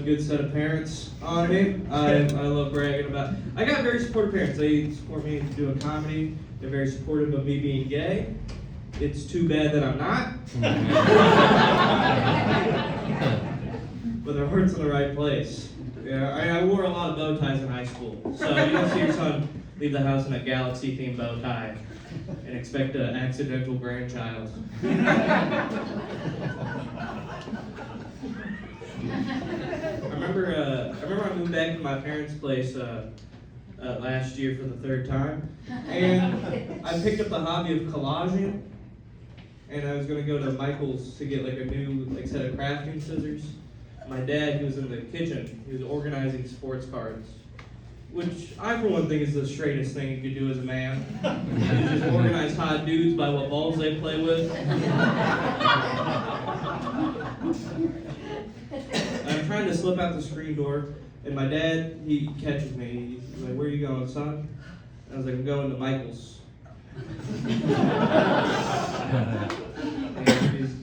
a good set of parents on me. I love bragging about. I got very supportive parents. They support me doing comedy. They're very supportive of me being gay. It's too bad that I'm not. But their heart's in the right place. Yeah, I wore a lot of bow ties in high school. So you don't see your son leave the house in a galaxy-themed bow tie and expect an accidental grandchild. I remember I moved back to my parents' place last year for the third time, and I picked up the hobby of collaging, and I was going to go to Michael's to get like a new set of crafting scissors. My dad, he was in the kitchen, he was organizing sports cards, which I for one think is the straightest thing you could do as a man. You just organize hot dudes by what balls they play with. I'm trying to slip out the screen door, and my dad, he catches me. He's like, "Where are you going, son?" I was like, "I'm going to Michael's." And he's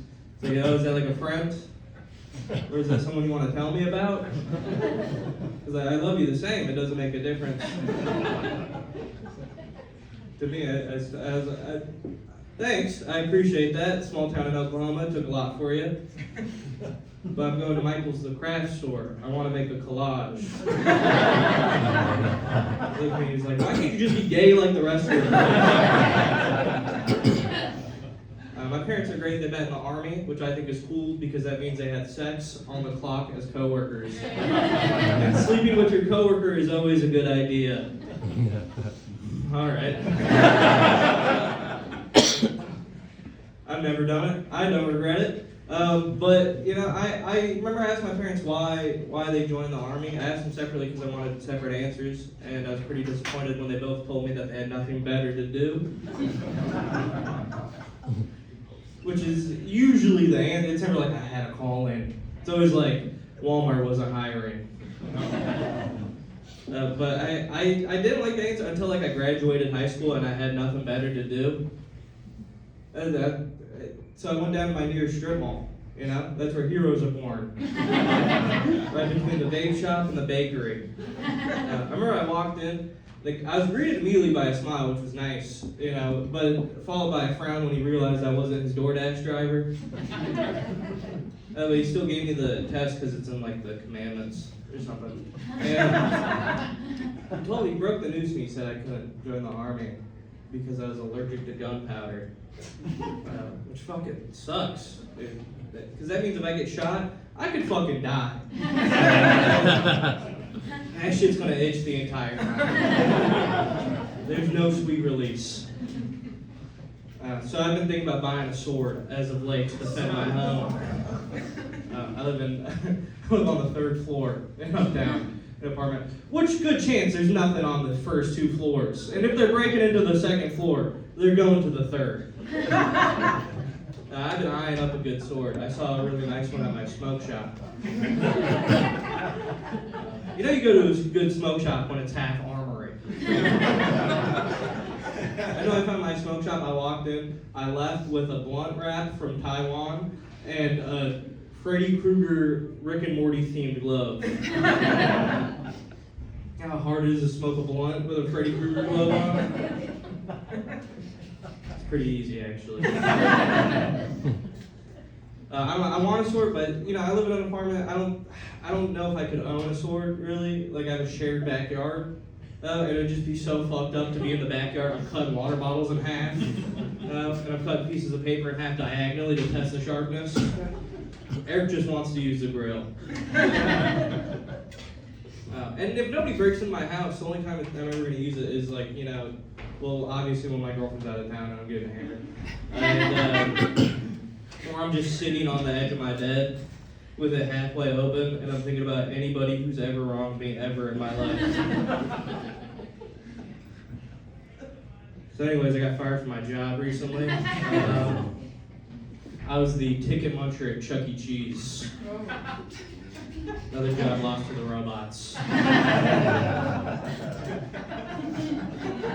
like, "Oh, is that like a friend? Or is that someone you want to tell me about?" Because I love you the same. It doesn't make a difference. To me, thanks. I appreciate that. Small town in Oklahoma. It took a lot for you. But I'm going to Michael's, the craft store. I want to make a collage. Look at me, he's like, "Why can't you just be gay like the rest of them?" My parents are great. They met in the Army, which I think is cool because that means they had sex on the clock as coworkers. And sleeping with your coworker is always a good idea. All right. I've never done it. I don't regret it. But I remember I asked my parents why they joined the Army. I asked them separately because I wanted separate answers, and I was pretty disappointed when they both told me that they had nothing better to do. Which is usually the answer. It's never like I had a call in. It's always like Walmart wasn't hiring. But I didn't like the answer until I graduated high school and I had nothing better to do. So I went down to my nearest strip mall. That's where heroes are born. Right between the vape shop and the bakery. I remember I walked in. I was greeted immediately by a smile, which was nice, but followed by a frown when he realized I wasn't his DoorDash driver. But he still gave me the test because it's in the commandments or something. And he broke the news to me. He said I couldn't join the Army because I was allergic to gunpowder, which fucking sucks. Because that means if I get shot, I could fucking die. That shit's gonna itch the entire time. There's no sweet release. So I've been thinking about buying a sword as of late to defend my home. I live on the third floor in Uptown, an apartment. Which good chance there's nothing on the first two floors. And if they're breaking into the second floor, they're going to the third. I've been eyeing up a good sword. I saw a really nice one at my smoke shop. You go to a good smoke shop when it's half armory. I know I found my smoke shop, I walked in, I left with a blunt wrap from Taiwan and a Freddy Krueger Rick and Morty themed glove. How hard it is to smoke a blunt with a Freddy Krueger glove on? It's pretty easy, actually. I want a sword, but I live in an apartment. I don't know if I could own a sword really. I have a shared backyard. It would just be so fucked up to be in the backyard. I'm cutting water bottles in half, and I'm cutting pieces of paper in half diagonally to test the sharpness. Eric just wants to use the grill. And if nobody breaks into my house, the only time I'm ever going to use it is obviously when my girlfriend's out of town and I'm getting hammered. And, or I'm just sitting on the edge of my bed with it halfway open and I'm thinking about anybody who's ever wronged me ever in my life. So anyways, I got fired from my job recently. I was the ticket muncher at Chuck E. Cheese. Another job lost to the robots.